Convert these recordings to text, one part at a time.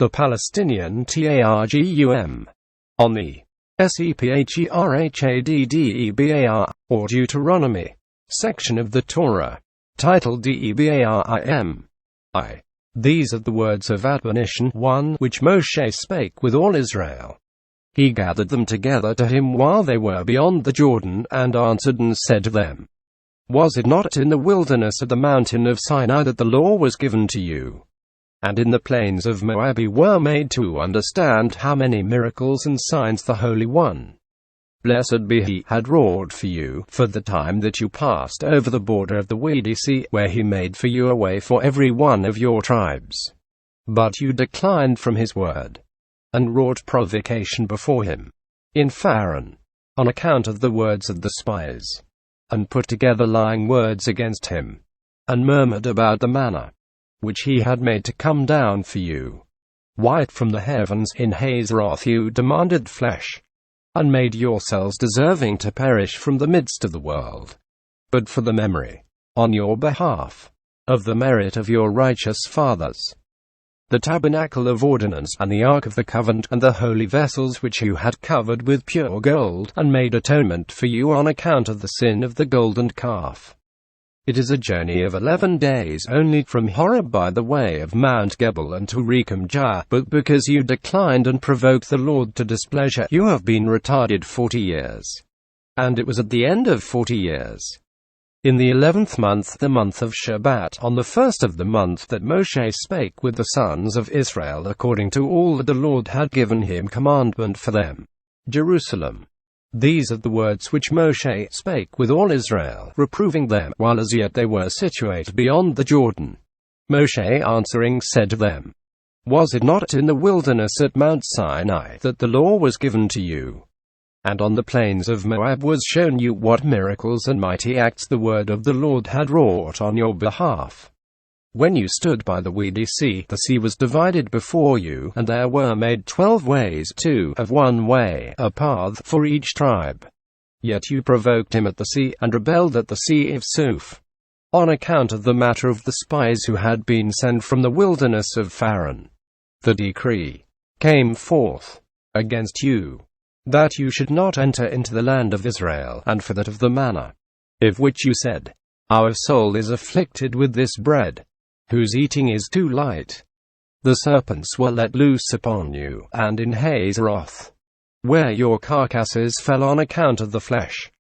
the Palestinian Targum, on the SEPHER, or Deuteronomy, section of the Torah, titled DEBARIM. These are the words of admonition, one which Moshe spake with all Israel. He gathered them together to him while they were beyond the Jordan, and answered and said to them, Was it not in the wilderness at the mountain of Sinai that the law was given to you? And in the plains of Moab you were made to understand how many miracles and signs the Holy One, blessed be He, had wrought for you, for the time that you passed over the border of the weedy sea, where He made for you a way for every one of your tribes. But you declined from His word, and wrought provocation before Him in Pharaoh, on account of the words of the spies, and put together lying words against Him, and murmured about the manna, which He had made to come down for you, white from the heavens. In His wrath you demanded flesh, and made yourselves deserving to perish from the midst of the world. But for the memory, on your behalf, of the merit of your righteous fathers, the tabernacle of ordinance, and the ark of the covenant, and the holy vessels which you had covered with pure gold, and made atonement for you on account of the sin of the golden calf. It is a journey of 11 days only from Horeb by the way of Mount Gebel unto Rechem-jah, but because you declined and provoked the Lord to displeasure, you have been retarded 40 years. And it was at the end of 40 years, in the 11th month, the month of Shebat, on the first of the month, that Moshe spake with the sons of Israel according to all that the Lord had given him commandment for them. Jerusalem. These are the words which Moshe spake with all Israel, reproving them, while as yet they were situate beyond the Jordan. Moshe answering said to them, Was it not in the wilderness at Mount Sinai that the law was given to you? And on the plains of Moab was shown you what miracles and mighty acts the word of the Lord had wrought on your behalf. When you stood by the weedy sea, the sea was divided before you, and there were made 12 ways, 2 of one way, a path for each tribe. Yet you provoked Him at the sea, and rebelled at the sea of Suph, on account of the matter of the spies who had been sent from the wilderness of Pharaoh. The decree came forth against you, that you should not enter into the land of Israel, and for that of the manna, of which you said, Our soul is afflicted with this bread, whose eating is too light. The serpents were let loose upon you, and in His wrath, where your carcasses fell on account of the flesh.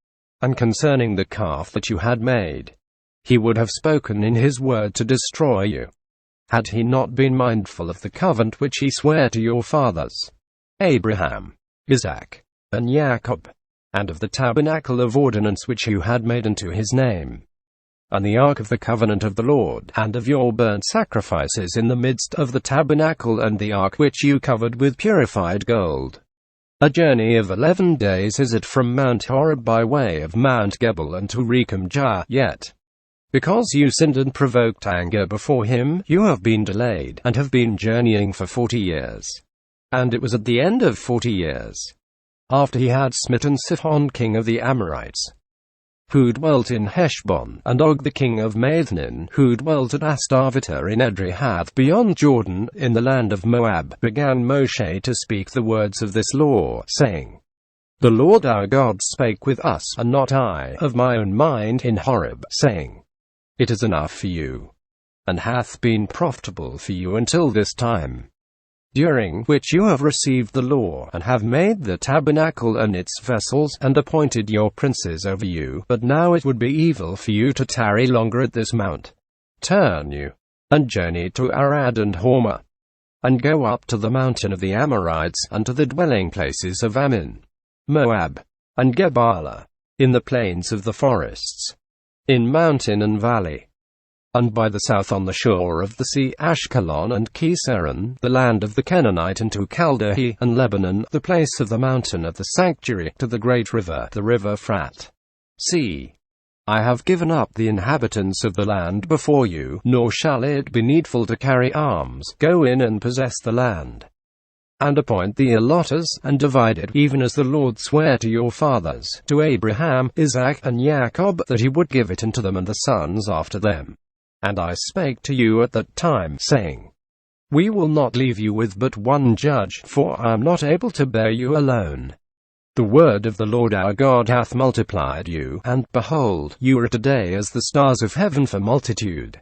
And concerning the calf that you had made, He would have spoken in His word to destroy you, had He not been mindful of the covenant which He sware to your fathers, Abraham, Isaac, and Jacob, and of the tabernacle of ordinance which you had made unto His name, and the ark of the covenant of the Lord, and of your burnt sacrifices in the midst of the tabernacle, and the ark which you covered with purified gold. A journey of 11 days is it from Mount Horeb by way of Mount Gebel unto Rechem-jah. Yet, because you sinned and provoked anger before Him, you have been delayed, and have been journeying for 40 years. And it was at the end of 40 years, after He had smitten Sihon king of the Amorites, who dwelt in Heshbon, and Og the king of Madon, who dwelt at Astavita in Edrehath beyond Jordan, in the land of Moab, began Moshe to speak the words of this law, saying, The Lord our God spake with us, and not I, of my own mind, in Horeb, saying, It is enough for you, and hath been profitable for you until this time, during which you have received the law, and have made the tabernacle and its vessels, and appointed your princes over you. But now it would be evil for you to tarry longer at this mount. Turn you, and journey to Arad and Hormah, and go up to the mountain of the Amorites, and to the dwelling places of Ammon, Moab, and Gibbaraia, in the plains of the forests, in mountain and valley, and by the south on the shore of the sea, Ashkelon and Kesaron, the land of the Canaanite, and to Chaldee, and Lebanon, the place of the mountain of the sanctuary, to the great river, the river Frat. See, I have given up the inhabitants of the land before you, nor shall it be needful to carry arms. Go in and possess the land, and appoint the allotters, and divide it, even as the Lord sware to your fathers, to Abraham, Isaac, and Jacob, that He would give it unto them and the sons after them. And I spake to you at that time, saying, We will not leave you with but one judge, for I am not able to bear you alone. The word of the Lord our God hath multiplied you, and, behold, you are today as the stars of heaven for multitude.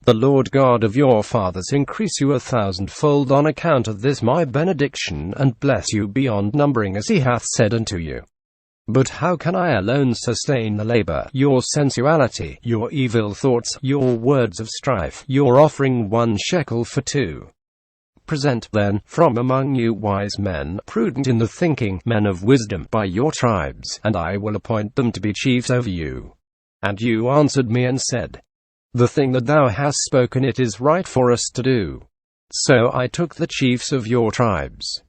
The Lord God of your fathers increase you 1,000-fold on account of this my benediction, and bless you beyond numbering as he hath said unto you. But how can I alone sustain the labor, your sensuality, your evil thoughts, your words of strife, your offering 1 shekel for 2? Present then, from among you wise men, prudent in the thinking, men of wisdom, by your tribes, and I will appoint them to be chiefs over you. And you answered me and said, The thing that thou hast spoken, it is right for us to do. So I took the chiefs of your tribes,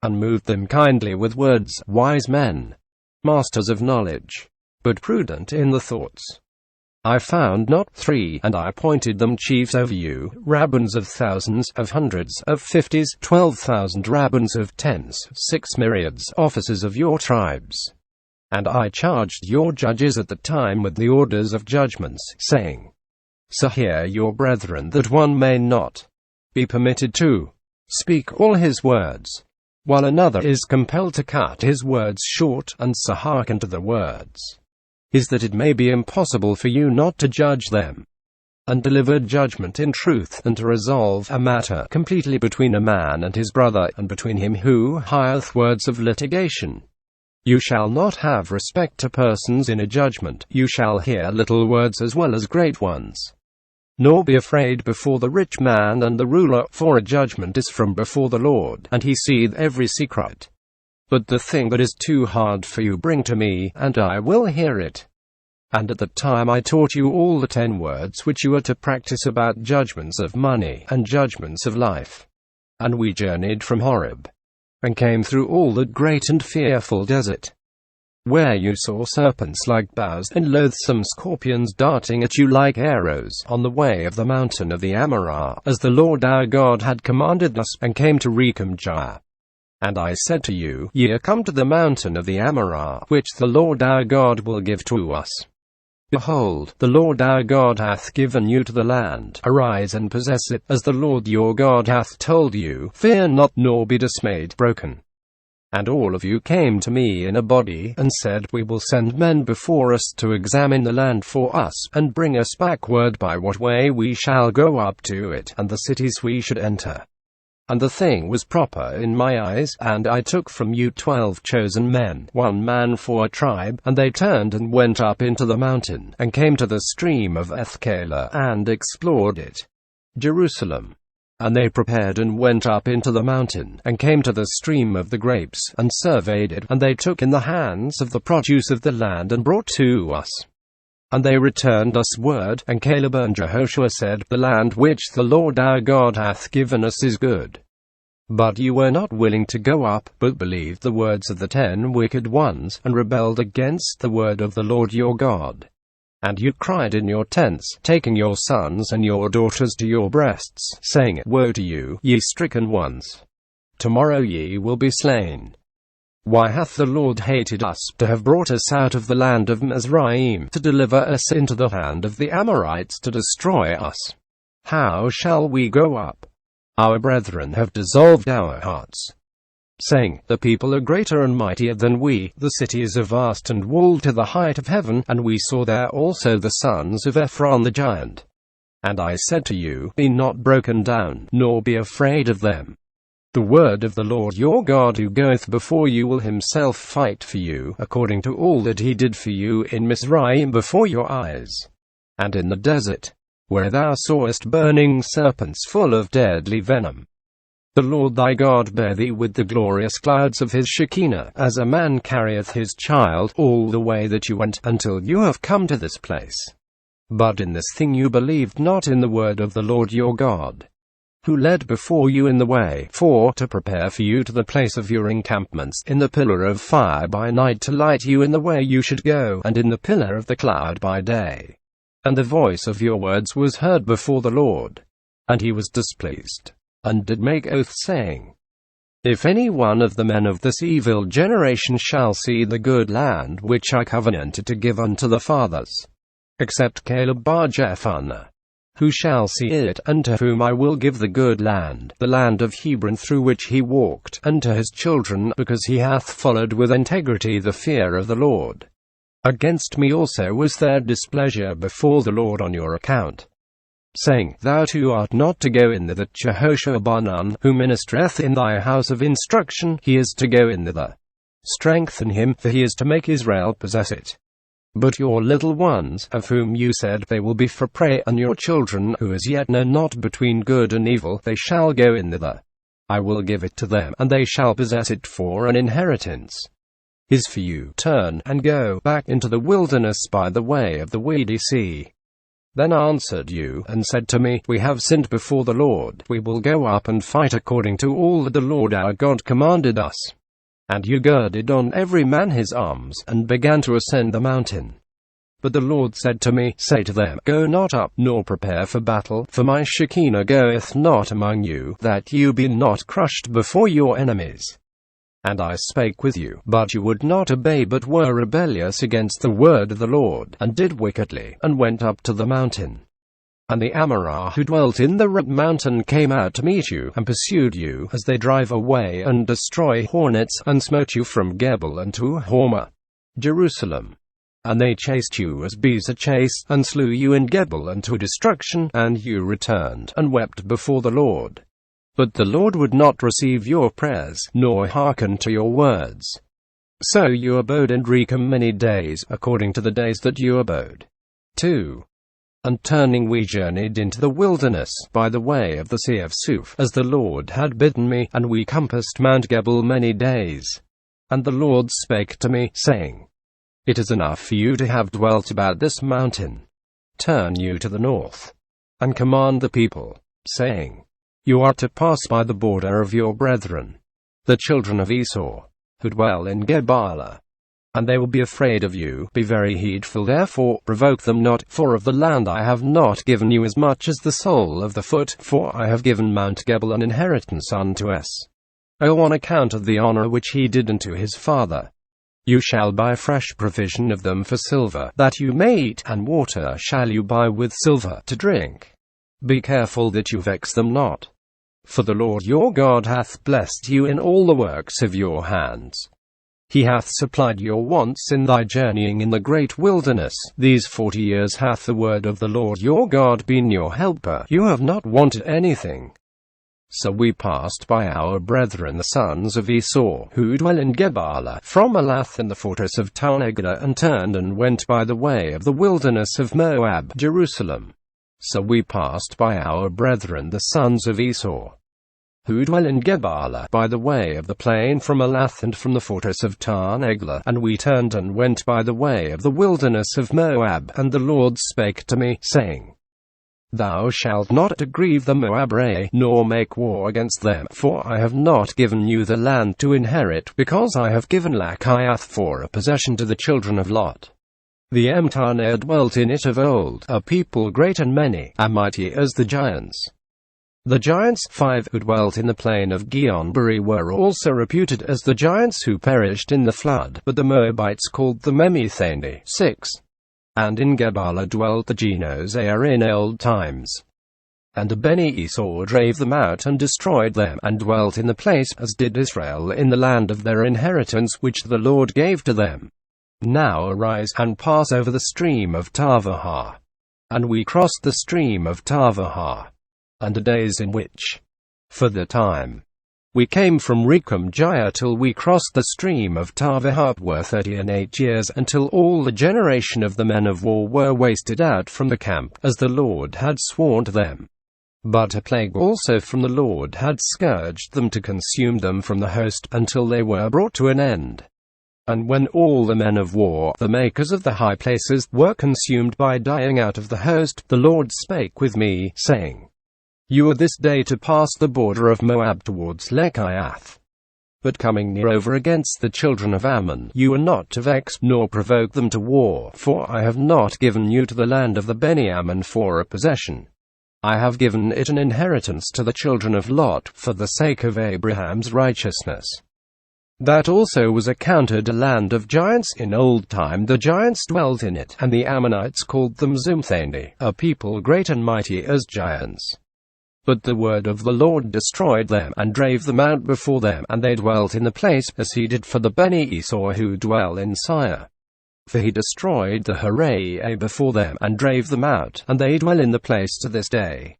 and moved them kindly with words, wise men, masters of knowledge, but prudent in the thoughts. I found not 3, and I appointed them chiefs over you, rabbins of thousands, of hundreds, of 50s, 12,000 rabbins of tens, 6 myriads, officers of your tribes. And I charged your judges at the time with the orders of judgments, saying, So hear your brethren, that one may not be permitted to speak all his words, while another is compelled to cut his words short, and so hearken to the words, is that it may be impossible for you not to judge them, and deliver judgment in truth, and to resolve a matter completely between a man and his brother, and between him who hireth words of litigation. You shall not have respect to persons in a judgment, you shall hear little words as well as great ones. Nor be afraid before the rich man and the ruler, for a judgment is from before the Lord, and he seeth every secret. But the thing that is too hard for you bring to me, and I will hear it. And at the time I taught you all the 10 words which you are to practice about judgments of money, and judgments of life. And we journeyed from Horeb, and came through all that great and fearful desert, where you saw serpents like bows, and loathsome scorpions darting at you like arrows, on the way of the mountain of the Amorah, as the Lord our God had commanded us, and came to Rephaim. And I said to you, Ye are come to the mountain of the Amorah, which the Lord our God will give to us. Behold, the Lord our God hath given you to the land. Arise and possess it, as the Lord your God hath told you. Fear not, nor be dismayed, broken. And all of you came to me in a body, and said, We will send men before us to examine the land for us, and bring us back word by what way we shall go up to it, and the cities we should enter. And the thing was proper in my eyes, and I took from you 12 chosen men, 1 man for a tribe, and they turned and went up into the mountain, and came to the stream of Ethkala, and explored it, Jerusalem. And they prepared and went up into the mountain, and came to the stream of the grapes, and surveyed it, and they took in the hands of the produce of the land, and brought to us. And they returned us word, and Caleb and Jehoshua said, The land which the Lord our God hath given us is good. But you were not willing to go up, but believed the words of the 10 wicked ones, and rebelled against the word of the Lord your God. And you cried in your tents, taking your sons and your daughters to your breasts, saying, Woe to you, ye stricken ones! Tomorrow ye will be slain. Why hath the Lord hated us, to have brought us out of the land of Mizraim, to deliver us into the hand of the Amorites, to destroy us? How shall we go up? Our brethren have dissolved our hearts, saying, The people are greater and mightier than we, the cities are vast and walled to the height of heaven, and we saw there also the sons of Ephron the giant. And I said to you, Be not broken down, nor be afraid of them. The word of the Lord your God who goeth before you will himself fight for you, according to all that he did for you in Mizraim before your eyes, and in the desert, where thou sawest burning serpents full of deadly venom. The Lord thy God bare thee with the glorious clouds of his Shekinah, as a man carrieth his child, all the way that you went, until you have come to this place. But in this thing you believed not in the word of the Lord your God, who led before you in the way, for to prepare for you to the place of your encampments, in the pillar of fire by night to light you in the way you should go, and in the pillar of the cloud by day. And the voice of your words was heard before the Lord, and he was displeased, and did make oath, saying, If any one of the men of this evil generation shall see the good land which I covenanted to give unto the fathers, except Caleb bar Jephunneh, who shall see it, and to whom I will give the good land, the land of Hebron through which he walked, and to his children, because he hath followed with integrity the fear of the Lord. Against me also was there displeasure before the Lord on your account, saying, Thou too art not to go in thither. Jehoshua bar Nun, who ministereth in thy house of instruction, he is to go in thither. Strengthen him, for he is to make Israel possess it. But your little ones, of whom you said they will be for prey, and your children, who as yet know not between good and evil, they shall go in thither. I will give it to them, and they shall possess it for an inheritance. Is for you, turn, and go back into the wilderness by the way of the weedy sea. Then answered you, and said to me, We have sinned before the Lord, we will go up and fight according to all that the Lord our God commanded us. And you girded on every man his arms, and began to ascend the mountain. But the Lord said to me, Say to them, Go not up, nor prepare for battle, for my Shekinah goeth not among you, that you be not crushed before your enemies. And I spake with you, but you would not obey, but were rebellious against the word of the Lord, and did wickedly, and went up to the mountain. And the Amorah who dwelt in the red mountain came out to meet you, and pursued you, as they drive away and destroy hornets, and smote you from Gebel unto Hormah, Jerusalem. And they chased you as bees are chased, and slew you in Gebel unto destruction, and you returned, and wept before the Lord. But the Lord would not receive your prayers, nor hearken to your words. So you abode in Rechem many days, according to the days that you abode. 2. And turning we journeyed into the wilderness, by the way of the sea of Suf, as the Lord had bidden me, and we compassed Mount Gebel many days. And the Lord spake to me, saying, It is enough for you to have dwelt about this mountain. Turn you to the north, and command the people, saying, You are to pass by the border of your brethren, the children of Esau, who dwell in Gibbaraia. And they will be afraid of you. Be very heedful therefore, provoke them not, for of the land I have not given you as much as the sole of the foot, for I have given Mount Gebel an inheritance unto us. O on account of the honor which he did unto his father. You shall buy fresh provision of them for silver, that you may eat, and water shall you buy with silver to drink. Be careful that you vex them not. For the Lord your God hath blessed you in all the works of your hands. He hath supplied your wants in thy journeying in the great wilderness. These 40 years hath the word of the Lord your God been your helper. You have not wanted anything. So we passed by our brethren the sons of Esau, who dwell in Gibbaraia, from Elath and the fortress of Targum, and turned and went by the way of the wilderness of Moab, Jerusalem. So we passed by our brethren the sons of Esau, who dwell in Gibbaraia, by the way of the plain from Elath and from the fortress of Targum, and we turned and went by the way of the wilderness of Moab. And the Lord spake to me, saying, Thou shalt not aggrieve the Moabite, nor make war against them, for I have not given you the land to inherit, because I have given Lachiath for a possession to the children of Lot. The Emthanee dwelt in it of old, a people great and many, and mighty as the giants. The giants, 5, who dwelt in the plain of Gihon-beri were also reputed as the giants who perished in the flood, but the Moabites called them Emthanee, 6. And in Gibbaraia dwelt the Genosar in old times. And Beni Esau drave them out and destroyed them, and dwelt in the place, as did Israel in the land of their inheritance which the Lord gave to them. Now arise, and pass over the stream of Tavahah. And we crossed the stream of Tavahah, and the days in which, for the time, we came from Rechem Jaya till we crossed the stream of Tavahah were 38 years, until all the generation of the men of war were wasted out from the camp, as the Lord had sworn to them. But a plague also from the Lord had scourged them to consume them from the host, until they were brought to an end. And when all the men of war, the makers of the high places, were consumed by dying out of the host, the Lord spake with me, saying, You are this day to pass the border of Moab towards Lachiath. But coming near over against the children of Ammon, you are not to vex, nor provoke them to war, for I have not given you to the land of the Beni Ammon for a possession. I have given it an inheritance to the children of Lot, for the sake of Abraham's righteousness. That also was accounted a land of giants. In old time the giants dwelt in it, and the Ammonites called them Emthanee, a people great and mighty as giants. But the word of the Lord destroyed them, and drave them out before them, and they dwelt in the place, as he did for the Beni Esau who dwell in Seir. For he destroyed the Harae before them, and drave them out, and they dwell in the place to this day.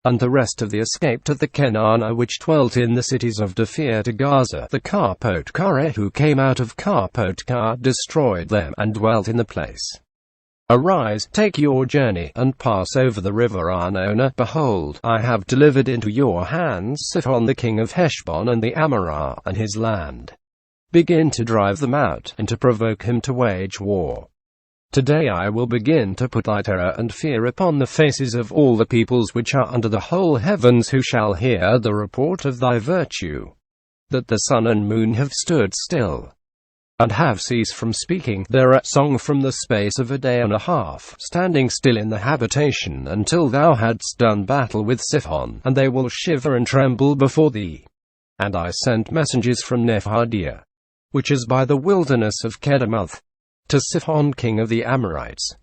And the rest of the escaped of the Kenana which dwelt in the cities of Daphir to Gaza, the Karpotkare who came out of Karpotkar, destroyed them, and dwelt in the place. Arise, take your journey, and pass over the river Arnona. Behold, I have delivered into your hands Sihon the king of Heshbon and the Amorah, and his land. Begin to drive them out, and to provoke him to wage war. Today I will begin to put thy terror and fear upon the faces of all the peoples which are under the whole heavens, who shall hear the report of thy virtue, that the sun and moon have stood still, and have ceased from speaking their song from the space of a day and a half, standing still in the habitation, until thou hadst done battle with Sihon, and they will shiver and tremble before thee. And I sent messengers from Nephadiah, which is by the wilderness of Kedemoth, to Sihon king of the Amorites,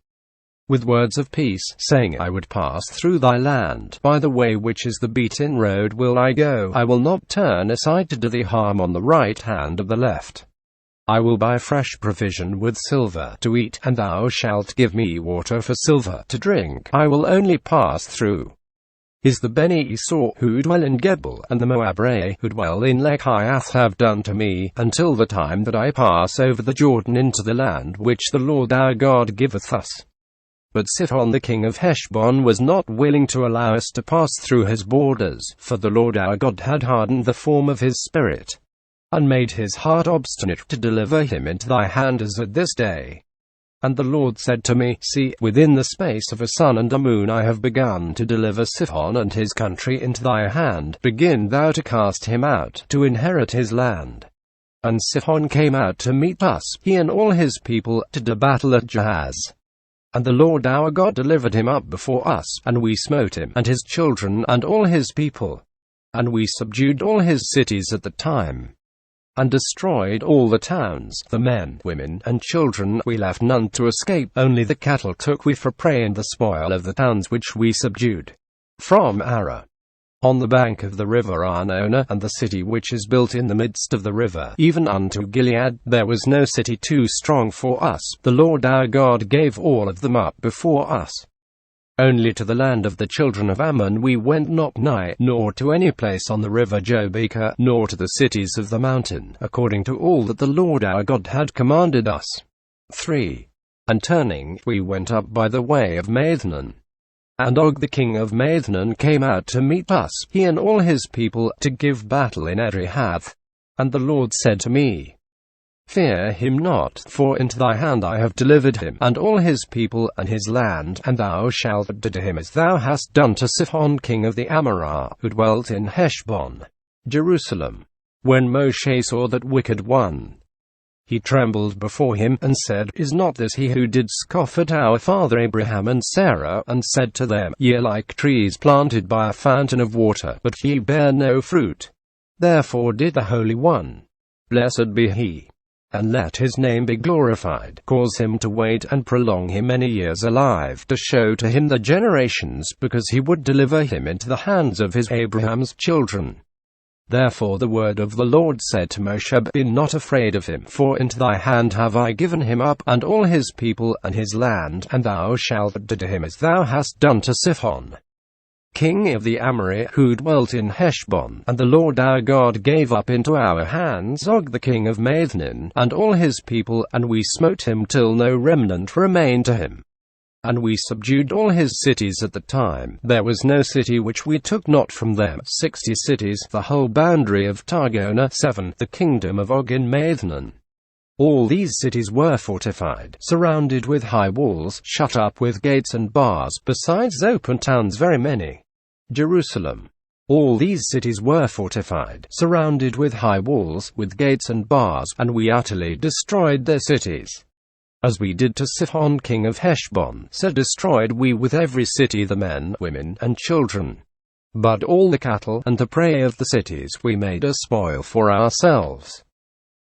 with words of peace, saying, I would pass through thy land, by the way which is the beaten road will I go, I will not turn aside to do thee harm on the right hand of the left. I will buy fresh provision with silver to eat, and thou shalt give me water for silver to drink, I will only pass through. Is the Beni Esau who dwell in Gebel, and the Moabrae who dwell in Lechiath have done to me, until the time that I pass over the Jordan into the land which the Lord our God giveth us. But Sihon the king of Heshbon was not willing to allow us to pass through his borders, for the Lord our God had hardened the form of his spirit, and made his heart obstinate to deliver him into thy hand as at this day. And the Lord said to me, See, within the space of a sun and a moon I have begun to deliver Sihon and his country into thy hand. Begin thou to cast him out, to inherit his land. And Sihon came out to meet us, he and all his people, to do battle at Jahaz. And the Lord our God delivered him up before us, and we smote him, and his children, and all his people. And we subdued all his cities at the time, and destroyed all the towns, the men, women, and children, we left none to escape, only the cattle took we for prey, and the spoil of the towns which we subdued. From Arah, on the bank of the river Arnona, and the city which is built in the midst of the river, even unto Gilead, there was no city too strong for us, the Lord our God gave all of them up before us. Only to the land of the children of Ammon we went not nigh, nor to any place on the river Jobekah, nor to the cities of the mountain, according to all that the Lord our God had commanded us. 3. And turning, we went up by the way of Maithanan. And Og the king of Maithanan came out to meet us, he and all his people, to give battle in Edrehath. And the Lord said to me, Fear him not, for into thy hand I have delivered him, and all his people, and his land, and thou shalt do to him as thou hast done to Sihon king of the Amorah, who dwelt in Heshbon, Jerusalem. When Moshe saw that wicked one, he trembled before him, and said, Is not this he who did scoff at our father Abraham and Sarah, and said to them, Ye are like trees planted by a fountain of water, but ye bear no fruit? Therefore did the Holy One, blessed be he, and let his name be glorified, cause him to wait and prolong him many years alive, to show to him the generations, because he would deliver him into the hands of his Abraham's children. Therefore the word of the Lord said to Moshe, Be not afraid of him, for into thy hand have I given him up, and all his people, and his land, and thou shalt do to him as thou hast done to Sihon, king of the Amorite, who dwelt in Heshbon. And the Lord our God gave up into our hands Og the king of Maithanan, and all his people, and we smote him till no remnant remained to him. And we subdued all his cities at the time, there was no city which we took not from them, 60 cities, the whole boundary of Targona. 7. The kingdom of Og in Maithanan. All these cities were fortified, surrounded with high walls, shut up with gates and bars, besides open towns very many. Jerusalem. All these cities were fortified, surrounded with high walls, with gates and bars, and we utterly destroyed their cities. As we did to Sihon king of Heshbon, so destroyed we with every city the men, women, and children. But all the cattle and the prey of the cities we made a spoil for ourselves.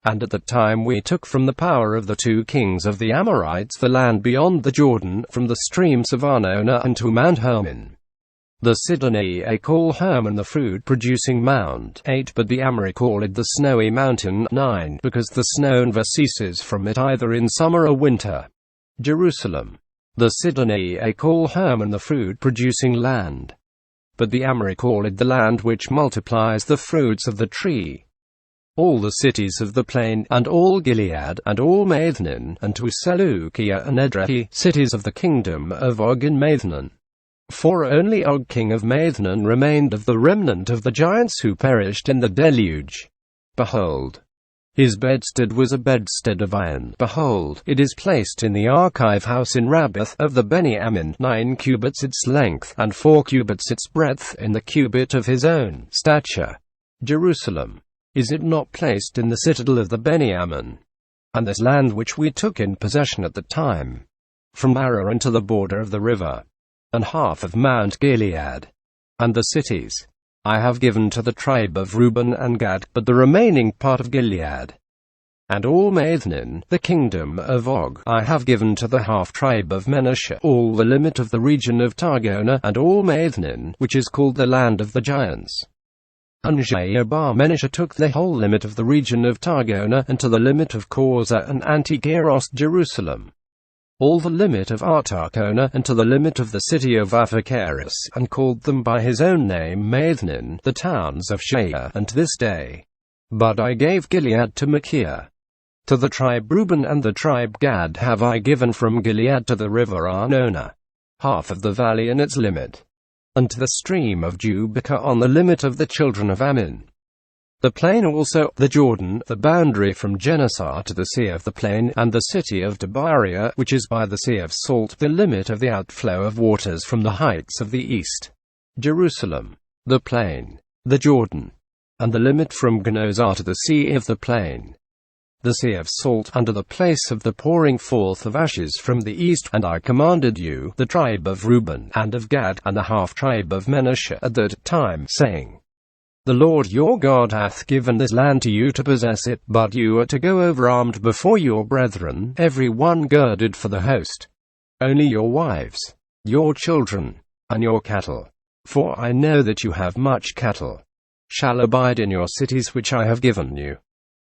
And at that time we took from the power of the 2 kings of the Amorites the land beyond the Jordan, from the streams of Arnona unto Mount Hermon. The Sidonians call Hermon the fruit-producing mount, 8. But the Amori call it the snowy mountain, 9. Because the snow never ceases from it either in summer or winter. Jerusalem. The Sidonians call Hermon the fruit-producing land. But the Amori call it the land which multiplies the fruits of the tree. All the cities of the plain, and all Gilead, and all Emthanee, and to Seleucia and Edrei, cities of the kingdom of Og and Emthanee. For only Og king of Emthanee remained of the remnant of the giants who perished in the deluge. Behold, his bedstead was a bedstead of iron. Behold, it is placed in the archive house in Rabbath of the Benjamin, 9 cubits its length, and 4 cubits its breadth, in the cubit of his own stature. Jerusalem. Is it not placed in the citadel of the Benjamin? And this land which we took in possession at the time, from Arah unto the border of the river, and half of Mount Gilead, and the cities, I have given to the tribe of Reuben and Gad, but the remaining part of Gilead, and all Emthanee, the kingdom of Og, I have given to the half-tribe of Manasseh, all the limit of the region of Targona, and all Emthanee, which is called the land of the giants. And Manasseh took the whole limit of the region of Targona, and to the limit of Causa and Antigeros, Jerusalem. All the limit of Artachona, and to the limit of the city of Aphacaris, and called them by his own name Emthanee, the towns of Shea, and to this day. But I gave Gilead to Machir. To the tribe Reuben and the tribe Gad have I given from Gilead to the river Arnona, half of the valley and its limit, and to the stream of Jubicah on the limit of the children of Ammon. The plain also, the Jordan, the boundary from Genesar to the sea of the plain, and the city of DEBARIM, which is by the sea of salt, the limit of the outflow of waters from the heights of the east. Jerusalem. The plain, the Jordan, and the limit from Genesar to the sea of the plain. The sea of salt, under the place of the pouring forth of ashes from the east. And I commanded you, the tribe of Reuben, and of Gad, and the half-tribe of Manasseh, at that time, saying, The Lord your God hath given this land to you to possess it, but you are to go over armed before your brethren, every one girded for the host. Only your wives, your children, and your cattle, for I know that you have much cattle, shall abide in your cities which I have given you,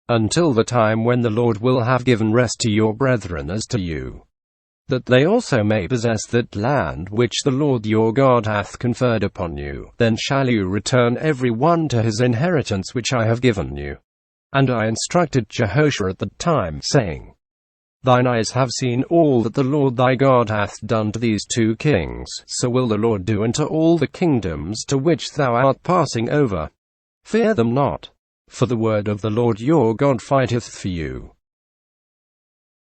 until the time when the Lord will have given rest to your brethren as to you, that they also may possess that land which the Lord your God hath conferred upon you. Then shall you return every one to his inheritance which I have given you. And I instructed Jehoshua at that time, saying, Thine eyes have seen all that the Lord thy God hath done to these 2 kings, so will the Lord do unto all the kingdoms to which thou art passing over. Fear them not, for the word of the Lord your God fighteth for you.